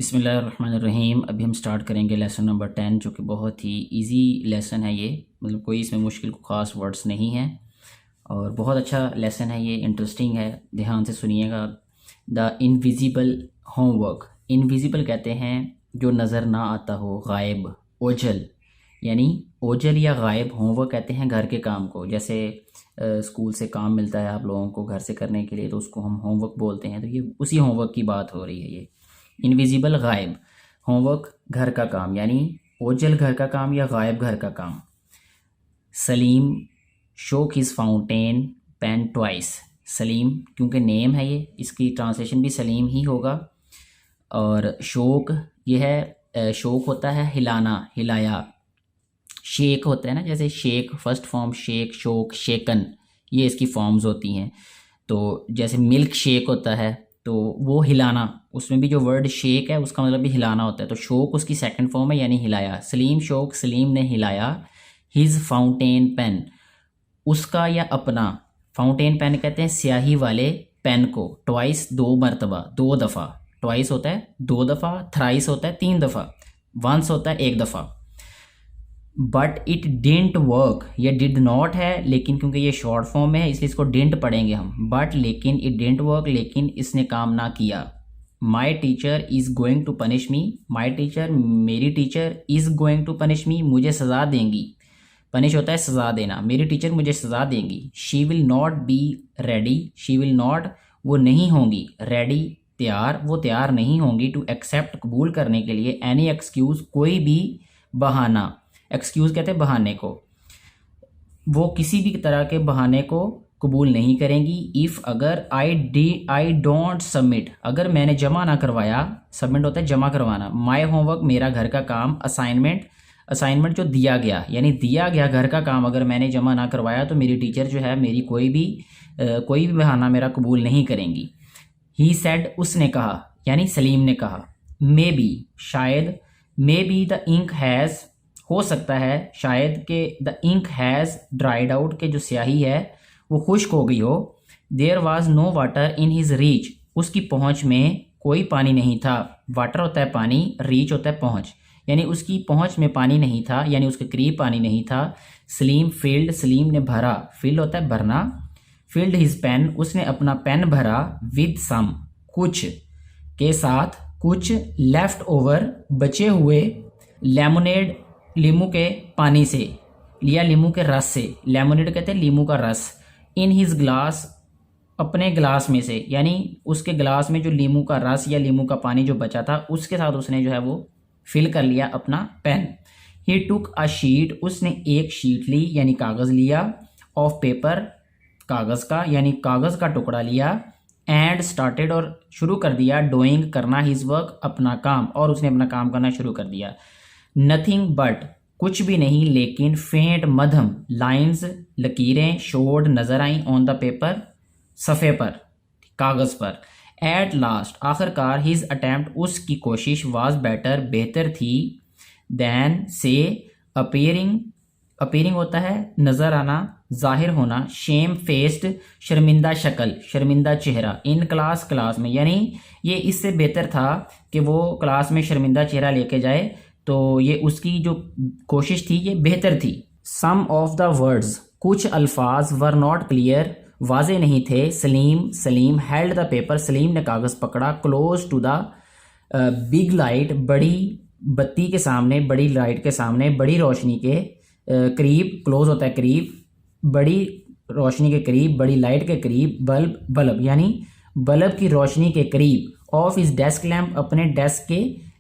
बिस्मिल्लाहिर्रहमानिर्रहीम। अभी हम स्टार्ट करेंगे लेसन नंबर 10, जो कि बहुत ही इजी लेसन है। ये मतलब कोई इसमें मुश्किल ख़ास वर्ड्स नहीं हैं और बहुत अच्छा लेसन है। ये इंटरेस्टिंग है, ध्यान से सुनिएगा। The invisible homework. इनविजिबल कहते हैं जो नज़र ना आता हो, गायब, ओझल। यानी ओझल या गायब होमवर्क कहते हैं घर के काम को। जैसे स्कूल से काम मिलता है आप लोगों को घर से करने के लिए, तो उसको हम होमवर्क बोलते हैं। तो ये उसी होमवर्क की बात हो रही है। ये इनविजिबल गायब होमवर्क, घर का काम, यानी ओझल घर का काम या गायब घर का काम। Salim shook his fountain pen twice. Salim क्योंकि नेम है, ये इसकी ट्रांसलेशन भी सलीम ही होगा। और शोक, ये है शोक होता है हिलाना, हिलाया। शेक होता है ना, जैसे शेक फर्स्ट फॉर्म, शेक, शोक, शेकन, ये इसकी फॉर्म्स होती हैं। तो जैसे मिल्क शेक होता है तो वो हिलाना, उसमें भी जो वर्ड शेक है उसका मतलब भी हिलाना होता है। तो शोक उसकी सेकंड फॉर्म है, यानी हिलाया। सलीम शोक, सलीम ने हिलाया हिज फाउंटेन पेन, उसका या अपना। फाउंटेन पेन कहते हैं स्याही वाले पेन को। ट्वाइस दो मरतबा, दो दफ़ा। ट्वाइस होता है दो दफ़ा, थ्राइस होता है तीन दफ़ा, वंस होता है एक दफ़ा। बट इट डिडंट वर्क, ये डिड नॉट है लेकिन क्योंकि ये शॉर्ट फॉर्म में है इसलिए इसको डिडंट पढ़ेंगे हम। बट लेकिन, इट डिडंट वर्क, लेकिन इसने काम ना किया। My teacher is going to punish me. My teacher, मेरी teacher, is going to punish me, मुझे सज़ा देंगी। पनिश होता है सज़ा देना। मेरी टीचर मुझे सज़ा देंगी। She will not be ready. She will not, वो नहीं होंगी, रेडी, तैयार, वो तैयार नहीं होंगी, टू एक्सेप्ट, कबूल करने के लिए, एनी एक्सक्यूज़, कोई भी बहाना। एक्सक्यूज़ कहते हैं बहाने को। वो किसी भी तरह के बहाने को कबूल नहीं करेंगी। इफ़, अगर, आई डोंट सबमिट, अगर मैंने जमा ना करवाया। सबमिट होता है जमा करवाना। माई होमवर्क, मेरा घर का काम। असाइनमेंट, असाइनमेंट जो दिया गया, यानी दिया गया घर का काम अगर मैंने जमा ना करवाया तो मेरी टीचर जो है मेरी कोई भी बहाना मेरा कबूल नहीं करेंगी। ही सेड, उसने कहा, यानी सलीम ने कहा। मे बी, शायद। Maybe the ink has, हो सकता है शायद कि the ink has dried out, के जो स्याही है वो खुश्क हो गई हो। There was no water in his reach, उसकी पहुँच में कोई पानी नहीं था। वाटर होता है पानी, रीच होता है पहुँच, यानी उसकी पहुँच में पानी नहीं था, यानी उसके करीब पानी नहीं था। सलीम फील्ड, सलीम ने भरा, फील्ड होता है भरना। फील्ड हिज पेन, उसने अपना पेन भरा। विद सम, कुछ के साथ, कुछ। लेफ्ट ओवर, बचे हुए। लेमोनेड, लीमू के पानी से, लिया लीमू के रस से। लेमोनेड कहते हैं लीमू का रस। इन हिज ग्लास, अपने ग्लास में से, यानी उसके ग्लास में जो लीमू का रस या लीमू का पानी जो बचा था उसके साथ उसने जो है वो फिल कर लिया अपना pen. He took a sheet, उसने एक शीट ली, यानी कागज़ लिया। ऑफ पेपर, कागज़ का, यानी कागज़ का टुकड़ा लिया। एंड स्टार्टेड, और शुरू कर दिया। डूइंग, करना। हिज वर्क, अपना काम, और उसने अपना काम करना शुरू कर दिया। नथिंग बट, कुछ भी नहीं लेकिन। फेंट, मध्यम। लाइंस, लकीरें। शोड, नजर आई। ऑन द पेपर, सफ़े पर, कागज़ पर। एट लास्ट, आखिरकार। हिज अटैम्प्ट, उसकी कोशिश। वाज बेटर, बेहतर थी। दैन से, अपीयरिंग, अपीयरिंग होता है नज़र आना, जाहिर होना। शेम फेस्ड, शर्मिंदा शक्ल, शर्मिंदा चेहरा। इन क्लास, क्लास में, यानी ये इससे बेहतर था कि वो क्लास में शर्मिंदा चेहरा लेके जाए, तो ये उसकी जो कोशिश थी ये बेहतर थी। सम ऑफ द वर्ड्स, कुछ अल्फाज। वर नॉट क्लियर, वाजे नहीं थे। Salim, Salim held the paper, Salim ने कागज़ पकड़ा। Close to the big light, बड़ी बत्ती के सामने, बड़ी लाइट के सामने, बड़ी रोशनी के करीब। क्लोज होता है करीब, बड़ी रोशनी के करीब, बड़ी लाइट के करीब। बल्ब, बल्ब, यानी बल्ब की रोशनी के करीब। ऑफ इस डेस्क लैम्प, अपने डेस्क के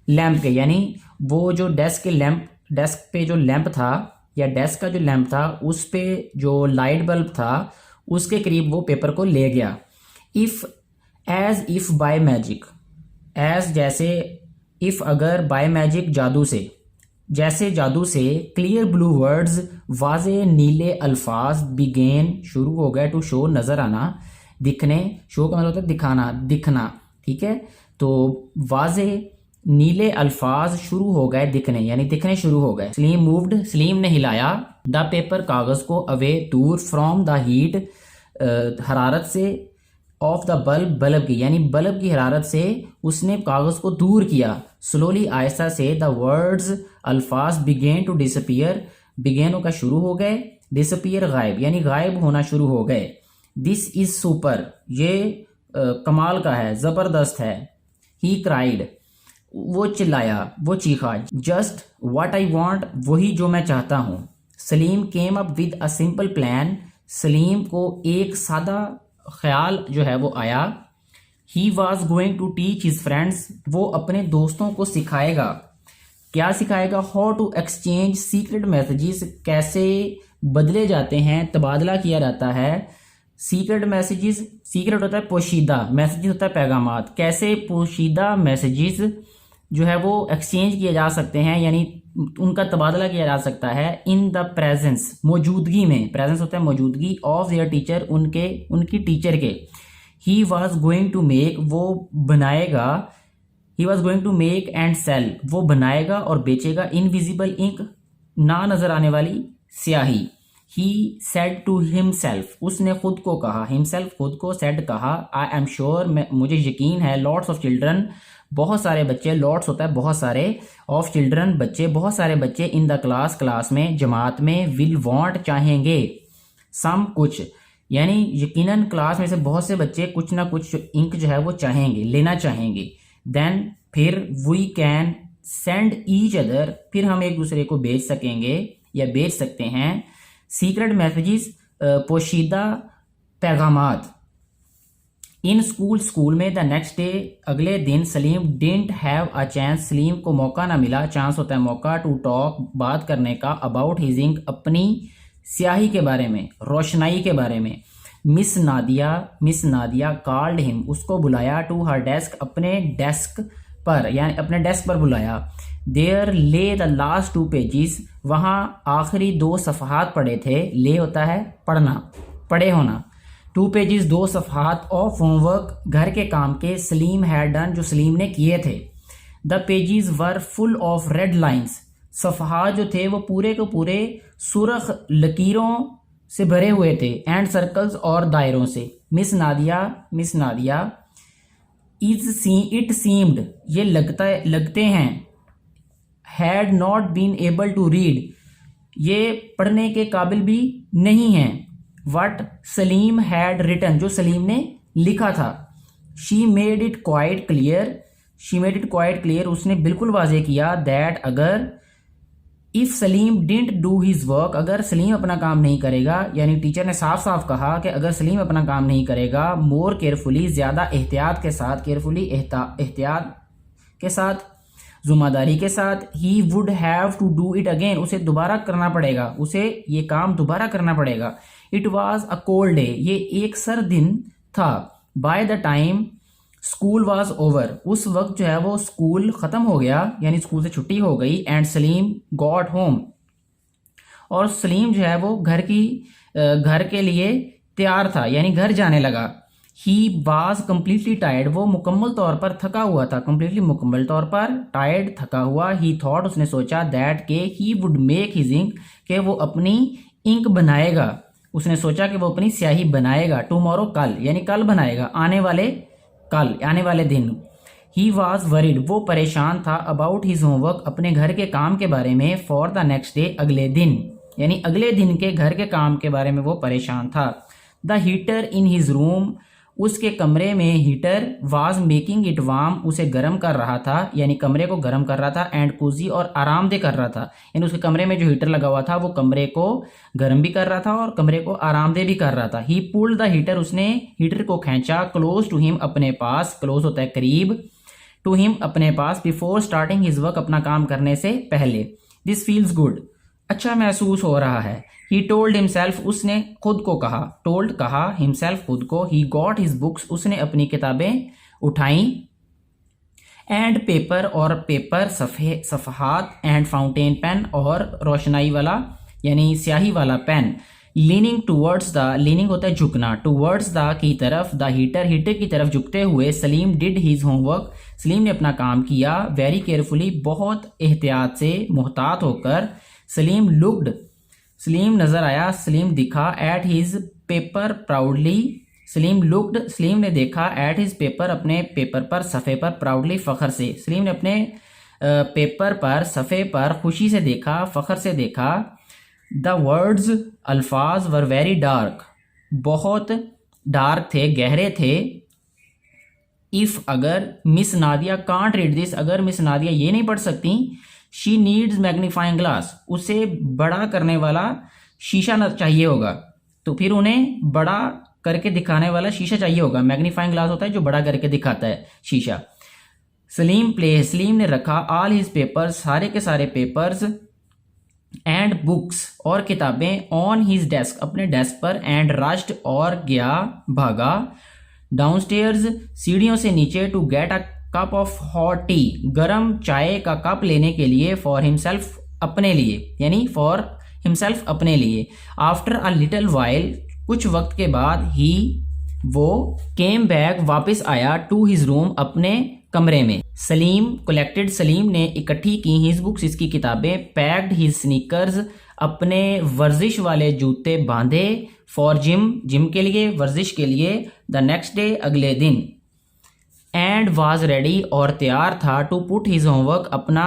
लैंप के, यानी वो जो डेस्क के लैंप, डेस्क पे जो लैंप था या डेस्क का जो लैंप था उस पे जो लाइट बल्ब था उसके करीब वो पेपर को ले गया। If, as if by magic, as जैसे, इफ़ अगर, बाय मैजिक जादू से, जैसे जादू से। क्लियर ब्लू वर्ड्स, वाजे नीले अल्फाज। बिगेन, शुरू हो गया। टू शो, नजर आना, दिखने। शो का मतलब होता है दिखाना, दिखना, ठीक है। तो वाजे नीले अल्फाज शुरू हो गए दिखने, यानी दिखने शुरू हो गए। सलीम मूव्ड, सलीम ने हिलाया। द पेपर, कागज को। अवे, दूर। फ्रॉम द हीट, हरारत से। ऑफ द बल्ब, बल्ब की, यानी बल्ब की हरारत से उसने कागज को दूर किया। स्लोली आहिस्ता से द वर्ड्स अल्फाज बिगेन टू डिसअपियर, बिगेन होकर शुरू हो गए, डिसअपियर गायब यानी गायब होना शुरू हो गए। दिस इज सुपर, ये कमाल का है, ज़बरदस्त है। ही क्राइड, वो चिल्लाया, वो चीखा। जस्ट व्हाट आई वांट, वही जो मैं चाहता हूँ। Salim came up with a simple plan, Salim को एक सादा ख्याल जो है वो आया। He was going to teach his friends, वो अपने दोस्तों को सिखाएगा। क्या सिखाएगा? How to exchange secret messages, कैसे बदले जाते हैं, तबादला किया जाता है। सीक्रेट मैसेजेस, सीक्रेट होता है पोशीदा, मैसेजेस होता है पैगामात। कैसे पोशीदा मैसेजेस जो है वो एक्सचेंज किए जा सकते हैं, यानी उनका तबादला किया जा सकता है। इन द प्रेजेंस, मौजूदगी में, प्रेजेंस होता है मौजूदगी, ऑफ देयर टीचर, उनकी टीचर के। He was going to make, वो बनाएगा। He was going to make and sell, वो बनाएगा और बेचेगा। इनविजिबल इंक, ना नजर आने वाली स्याही। ही सेड टू हिमसेल्फ, उसने खुद को कहा। हिमसेल्फ, खुद को। सेड, कहा। आई एम श्योर, मुझे यकीन है। लॉट्स ऑफ चिल्ड्रन, बहुत सारे बच्चे। लॉट्स होता है बहुत सारे, ऑफ चिल्ड्रन, बच्चे, बहुत सारे बच्चे। इन द क्लास, क्लास में, जमात में। विल वांट, चाहेंगे। सम, कुछ, यानी यकीनन क्लास में से बहुत से बच्चे कुछ ना कुछ इंक जो है वो चाहेंगे, लेना चाहेंगे। देन, फिर, we can send each other, फिर हम एक दूसरे को भेज सकेंगे या भेज सकते हैं। सीक्रेट मैसेजेस, पोशीदा पैगामात। इन स्कूल, स्कूल में। द नेक्स्ट डे, अगले दिन। Salim didn't have a chance, Salim को मौका ना मिला। चांस होता है मौका। टू टॉक, बात करने का। अबाउट हिज इंक, अपनी स्याही के बारे में, रोशनाई के बारे में। मिस नादिया कॉल्ड हिम, उसको बुलाया। टू हर डेस्क, अपने डेस्क पर, यानी अपने डेस्क पर बुलाया। देयर ले द लास्ट 2 पेजेस, वहाँ आखिरी 2 सफ़हात पढ़े थे। ले होता है पढ़ना, पढ़े होना। 2 पेजेस, 2 सफ़हात। ऑफ होमवर्क, घर के काम के। सलीम हैड डन, जो सलीम ने किए थे। The pages were full of red lines, सफ़हात जो थे वो पूरे के पूरे सुर्ख लकीरों से भरे हुए थे। एंड सर्कल्स, और दायरों से। मिस नादिया इट सीम्ड, ये लगते हैं। Had not been able to read, ये पढ़ने के काबिल भी नहीं हैं। वट सलीम हैड रिटन, जो सलीम ने लिखा था। She made it quite clear, उसने बिल्कुल वाजे किया। दैट, अगर, if Salim didn't do his work, अगर सलीम अपना काम नहीं करेगा, यानी टीचर ने साफ साफ कहा कि अगर सलीम अपना काम नहीं करेगा, मोर केयरफुली, ज्यादा एहतियात के साथ, केयरफुली एहतियात के साथ, जुम्मेदारी के साथ। He would have to do it again, उसे दोबारा करना पड़ेगा, उसे ये काम दोबारा करना पड़ेगा। It was a cold day, ये एक सर्द दिन था। By the time school was over, उस वक्त जो है वो स्कूल खत्म हो गया, यानी स्कूल से छुट्टी हो गई। एंड सलीम गॉट होम, और सलीम जो है वो घर के लिए तैयार था, यानी घर जाने लगा। ही वॉज कम्प्लीटली टायर्ड, वो मुकम्मल तौर पर थका हुआ था। कम्प्लीटली, मुकम्मल तौर पर। टायर्ड, थका हुआ। ही थॉट, उसने सोचा। दैट, के he would make his ink, के वो अपनी इंक बनाएगा। उसने सोचा कि वो अपनी स्याही बनाएगा। टुमारो, कल, यानी कल बनाएगा, आने वाले दिन। ही वॉज वरीड, वो परेशान था। अबाउट हिज होमवर्क, अपने घर के काम के बारे में। फॉर द नेक्स्ट डे, अगले दिन, यानी अगले दिन के घर के काम के बारे में वो परेशान था। The heater in his room, उसके कमरे में heater. Was making it warm, उसे गर्म कर रहा था, यानी कमरे को गर्म कर रहा था। एंड कोजी, और आरामदेह कर रहा था, यानी उसके कमरे में जो हीटर लगा हुआ था वो कमरे को गर्म भी कर रहा था और कमरे को आरामदेह भी कर रहा था। ही पुल्ड द हीटर, उसने हीटर को खींचा। क्लोज टू हिम, अपने पास। क्लोज होता है करीब। टू हिम, अपने पास। बिफोर स्टार्टिंग हिज वर्क, अपना काम करने से पहले। दिस फील्स गुड, अच्छा महसूस हो रहा है। ही टोल्ड हिमसेल्फ, उसने खुद को कहा। टोल्ड, कहा। हिमसेल्फ, खुद को। ही गॉट हिज बुक्स, उसने अपनी किताबें उठाई। एंड पेपर, और पेपर, सफ़हात। एंड फाउंटेन पेन, और रोशनाई वाला यानी स्याही वाला pen. Leaning towards the, leaning होता है झुकना, टूवर्ड्स द की तरफ। द हीटर, हीटर की तरफ झुकते हुए। Salim did his homework, Salim ने अपना काम किया। वेरी केयरफुली, बहुत एहतियात से, मुहतात होकर। सलीम लुक्ड, सलीम नजर आया। सलीम दिखा। At his paper proudly, Salim looked, Salim ने देखा। एट हिज पेपर, अपने पेपर पर, सफ़े पर। प्राउडली, फ़ख्र से, सलीम ने अपने पेपर पर सफ़े पर खुशी से देखा, फ़ख्र से देखा। द वर्ड्स अल्फाज वर वेरी डार्क, बहुत डार्क थे, गहरे थे। इफ़ अगर miss Nadia can't read this, अगर मिस नादिया ये नहीं पढ़ सकती, शी नीड्स मैग्नीफाइंग ग्लास, उसे बड़ा करने वाला शीशा न चाहिए होगा। तो फिर उन्हें बड़ा करके दिखाने वाला शीशा चाहिए होगा। मैग्नीफाइंग ग्लास होता है जो बड़ा करके दिखाता है शीशा। सलीम ने रखा ऑल हिज पेपर्स, सारे के सारे पेपर्स, एंड बुक्स और किताबें, ऑन हिज डेस्क, अपने डेस्क पर, एंड रश्ड और गया, भागा, डाउनस्टेयर्स, सीढ़ियों से नीचे, to get a cup of hot tea, गरम चाय का कप लेने के लिए, फॉर हिमसेल्फ, अपने लिए, यानी फॉर हिमसेल्फ, अपने लिए। आफ्टर अ लिटिल वाइल, कुछ वक्त के बाद, वो केम बैक, वापस आया, टू हिज रूम, अपने कमरे में। सलीम ने इकट्ठी की, हिज बुक्स, इसकी किताबें, पैक्ड हिज स्नीकर्स, अपने वर्जिश वाले जूते बांधे, फॉर जिम के लिए, वर्जिश के लिए, द नेक्स्ट डे, अगले दिन, एंड वाज रेडी, और तैयार था, टू पुट हिज होमवर्क, अपना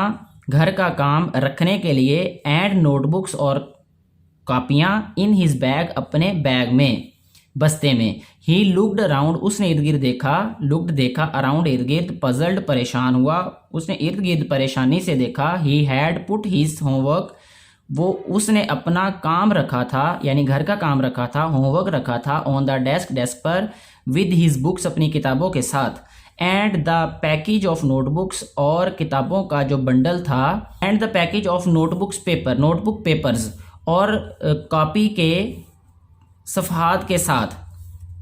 घर का काम रखने के लिए, एंड नोटबुक्स, और कापियाँ, इन हिज बैग, अपने बैग में, बस्ते में। ही लुक्ड अराउंड, उसने इर्द गिर्द देखा, लुक्ड देखा, अराउंड इर्द गिर्द, पजल्ड परेशान हुआ, उसने इर्द गिर्द परेशानी से देखा। He had put his homework, वो उसने अपना काम रखा था, यानी घर का काम रखा था, होमवर्क रखा था, ऑन द डेस्क, डेस्क पर, विद हिज बुक्स, अपनी किताबों के साथ, and the package of notebooks, और किताबों का जो बंडल था, and the package of notebooks paper, notebook papers, और कॉपी के सफ़हात के साथ।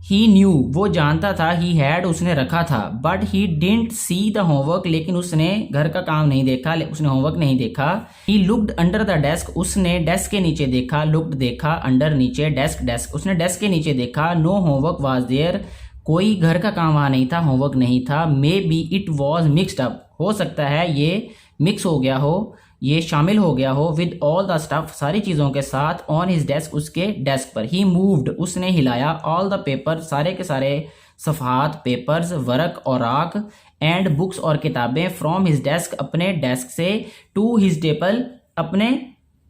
ही न्यू, वो जानता था, ही हैड, उसने रखा था, but he didn't see the homework, लेकिन उसने घर का काम नहीं देखा, उसने होमवर्क नहीं देखा। He looked under the desk, उसने डेस्क के नीचे देखा, लुक्ड देखा, अंडर नीचे, डेस्क डेस्क, उसने डेस्क के नीचे देखा। नो होमवर्क वाज देयर, कोई घर का काम वहाँ नहीं था, होमवर्क नहीं था। May be it was mixed up, हो सकता है ये मिक्स हो गया हो, ये शामिल हो गया हो, विद ऑल द स्टफ, सारी चीज़ों के साथ, ऑन हिज डेस्क, उसके डेस्क पर। ही मूव्ड, उसने हिलाया, ऑल द पेपर, सारे के सारे सफ़हात, पेपर्स, वर्क और आक, एंड बुक्स, और किताबें, फ्रॉम हिज डेस्क, अपने डेस्क से, टू हिज टेबल, अपने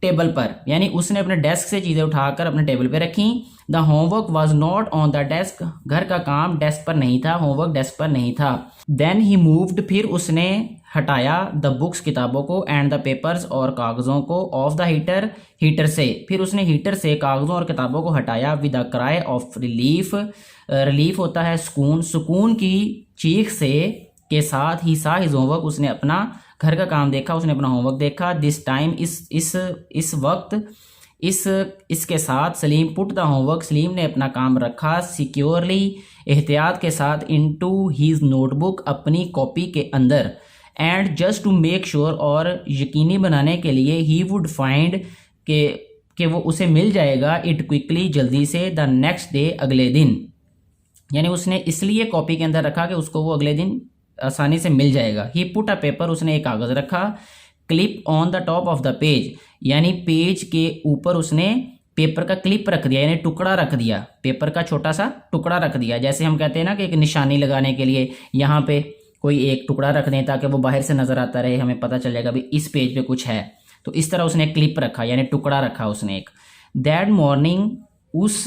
टेबल पर, यानी उसने अपने डेस्क से चीज़ें उठाकर अपने टेबल पे रखी। The homework was not on the desk, घर का काम डेस्क पर नहीं था, होमवर्क डेस्क पर नहीं था। देन ही मूव्ड, फिर उसने हटाया, द बुक्स, किताबों को, एंड द पेपर्स, और कागज़ों को, ऑफ द हीटर, हीटर से, फिर उसने हीटर से कागज़ों और किताबों को हटाया, with a cry of relief, relief होता है सुकून, सुकून की चीख से, के साथ। ही सा हिज होमवर्क, उसने अपना घर का काम देखा, उसने अपना होमवर्क देखा। दिस टाइम, इस वक्त, इसके साथ। Salim put the homework, Salim ने अपना काम रखा, सिक्योरली, एहतियात के साथ, इनटू हिज नोटबुक, अपनी कॉपी के अंदर, and just to make sure, और यकीनी बनाने के लिए, ही वुड फाइंड, कि वो उसे मिल जाएगा, इट क्विकली, जल्दी से, द नेक्स्ट डे, अगले दिन, यानी उसने इसलिए कॉपी के अंदर रखा कि उसको वो अगले दिन आसानी से मिल जाएगा। ही पुट अ पेपर, उसने एक कागज़ रखा, clip on the top of the page, यानी पेज के ऊपर उसने पेपर का क्लिप रख दिया, यानी टुकड़ा रख दिया, पेपर का छोटा सा टुकड़ा रख दिया। जैसे हम कहते हैं ना कि एक निशानी लगाने के लिए यहाँ पे कोई एक टुकड़ा रख दें ताकि वो बाहर से नज़र आता रहे, हमें पता चलेगा भी इस पेज पे कुछ है। तो इस तरह उसने क्लिप रखा, यानी टुकड़ा रखा उसने एक। दैट मॉर्निंग, उस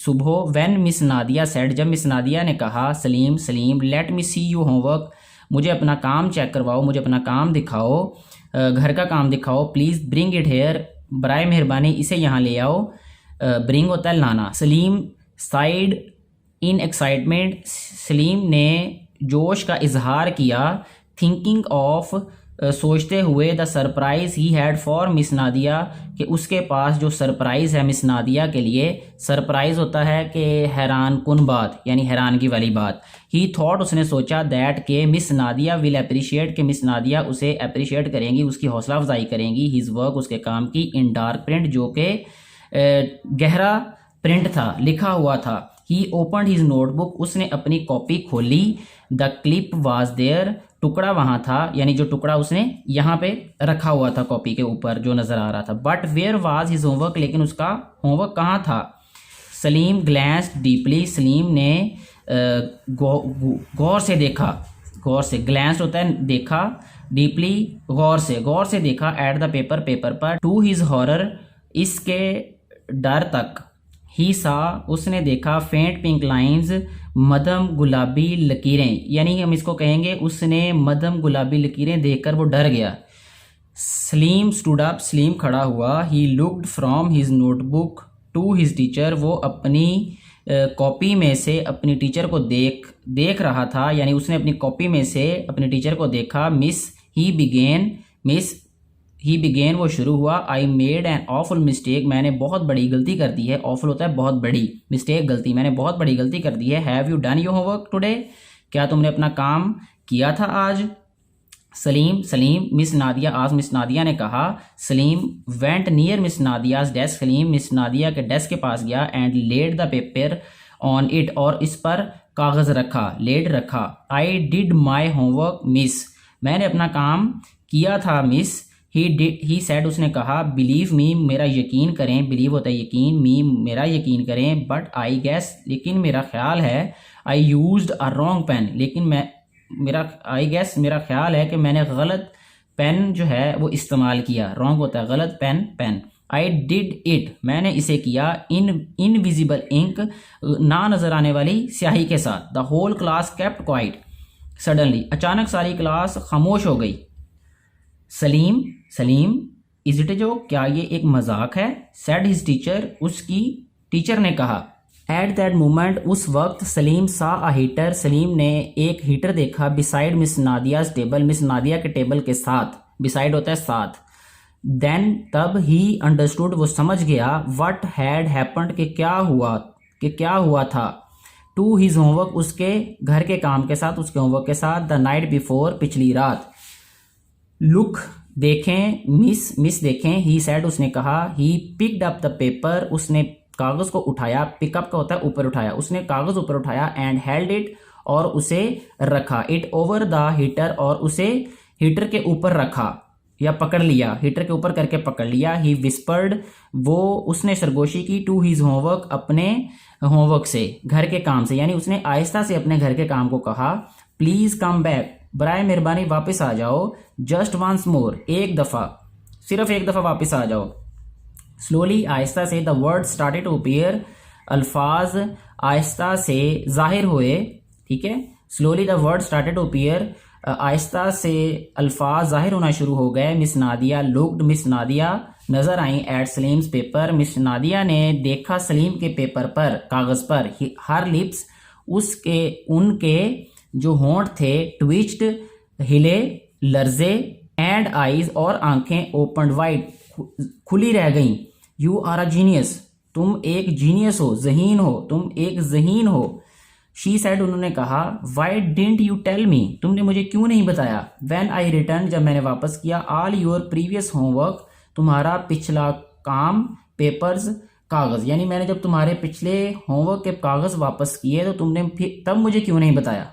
सुबह, व्हेन मिस नादिया सेड, जब मिस नादिया ने कहा, Salim let me see you homework, मुझे अपना काम चेक करवाओ, मुझे अपना काम दिखाओ, घर का काम दिखाओ, प्लीज़ ब्रिंग इट हेयर, बराए मेहरबानी इसे यहाँ ले आओ। ब्रिंग होता है लाना। Salim side in excitement, Salim ने जोश का इजहार किया, थिंकिंग ऑफ, सोचते हुए, the surprise he had for miss Nadia, कि उसके पास जो सरप्राइज़ है मिस नादिया के लिए। सरप्राइज़ होता है कि हैरान कुन बात, यानी हैरानगी वाली बात। ही थॉट, उसने सोचा, दैट के मिस नादिया विल अप्रिशिएट, कि मिस नादिया उसे अप्रिशिएट करेंगी, उसकी हौसला अफजाई करेंगी, हिज वर्क, उसके काम की, इन डार्क प्रिंट, जो कि गहरा प्रिंट था, लिखा हुआ था। ही ओपनड हिज नोटबुक, उसने अपनी कॉपी खोली, द क्लिप वाज देयर, टुकड़ा वहाँ था, यानी जो टुकड़ा उसने यहाँ पे रखा हुआ था कॉपी के ऊपर जो नज़र आ रहा था। But where was his homework, लेकिन उसका होमवर्क कहाँ था। सलीम ग्लैंस्ड डीपली, सलीम ने गौर से देखा, गौर से, ग्लैंस्ड होता है देखा, डीपली गौर से देखा एट द पेपर पेपर पर, टू हिज हॉरर इसके डर तक, ही सा उसने देखा, फेंट पिंक लाइंस मध्यम गुलाबी लकीरें, यानी हम इसको कहेंगे उसने मध्यम गुलाबी लकीरें देखकर वो डर गया। सलीम स्टूड अप सलीम खड़ा हुआ, he looked from his notebook to his teacher वो अपनी कॉपी में से अपनी टीचर को देख रहा था, यानी उसने अपनी कॉपी में से अपनी टीचर को देखा। मिस ही बिगेन वो शुरू हुआ। I made an awful mistake मैंने बहुत बड़ी गलती कर दी है। ऑफुल होता है बहुत बड़ी, मिस्टेक गलती, मैंने बहुत बड़ी गलती कर दी है। Have you done your homework today, क्या तुमने अपना काम किया था आज? सलीम मिस नादिया आज मिस नादिया ने कहा। Salim went near miss Nadia's desk, Salim miss Nadia के डेस्क के पास गया। And laid the paper on it और इस पर कागज रखा, लेड रखा। I did my homework miss, मैंने अपना काम किया था मिस। ही सेड उसने कहा। बिलीव मी मेरा यकीन करें, बिलीव होता है यकीन, मी मेरा यकीन करें। बट आई गेस लेकिन मेरा ख्याल है। I used a wrong pen, लेकिन मेरा ख्याल है कि मैंने गलत पेन जो है वो इस्तेमाल किया। रॉन्ग होता है गलत पेन। आई डिड इट, मैंने इसे किया। इनविजिबल इंक, ना नजर आने वाली स्याही के साथ। The whole class kept quiet suddenly, अचानक सारी क्लास खामोश हो गई। Salim is it a joke, क्या ये एक मजाक है? सेड हिज टीचर, उसकी टीचर ने कहा। एट दैट मोमेंट, उस वक्त, सलीम सा अ हीटर, सलीम ने एक हीटर देखा। Beside miss Nadia's table, miss Nadia के टेबल के साथ, बिसाइड होता है साथ। देन तब ही अंडरस्टूड, वो समझ गया। व्हाट हैड हैपेंड, कि क्या हुआ था। टू हिज होमवर्क, उसके घर के काम के साथ, उसके होमवर्क के साथ। द नाइट बिफोर, पिछली रात। लुक देखें, मिस देखें। ही सेड उसने कहा। He picked up the paper, उसने कागज को उठाया। पिकअप का होता है ऊपर उठाया, उसने कागज ऊपर उठाया। एंड हेल्ड इट, और उसे रखा। इट ओवर द हीटर, और उसे हीटर के ऊपर रखा या पकड़ लिया, हीटर के ऊपर करके पकड़ लिया। ही विस्पर्ड, वो उसने सरगोशी की। टू हिज होमवर्क, अपने होमवर्क से, घर के काम से, यानी उसने आहिस्ता से अपने घर के काम को कहा। प्लीज कम बैक, बराए मेहरबानी वापस आ जाओ। जस्ट वंस मोर, एक दफा, सिर्फ एक दफा वापस आ जाओ। स्लोली, आहिस्ता से। The word started to appear, अल्फाज आहिस्ता से जाहिर हुए। ठीक है, slowly the word started to appear, आहिस्ता से अल्फाज जाहिर होना शुरू हो गए। Miss Nadia looked, miss Nadia नजर आई। At Salim's paper, miss Nadia ने देखा सलीम के पेपर पर, कागज पर। हर लिप्स, उनके जो होंठ थे, ट्विच्ड हिले, लर्जे। एंड आईज, और आंखें, ओपन वाइड, खुली रह गईं। यू आर अ जीनियस, तुम एक जीनियस हो, जहीन हो, तुम एक जहीन हो। शी सेड, उन्होंने कहा। Why didn't you tell me, तुमने मुझे क्यों नहीं बताया? व्हेन आई रिटर्न, जब मैंने वापस किया। ऑल योर प्रीवियस होमवर्क, तुम्हारा पिछला काम। पेपर्स, कागज, यानी मैंने जब तुम्हारे पिछले होमवर्क के कागज वापस किए तो तुमने तब मुझे क्यों नहीं बताया?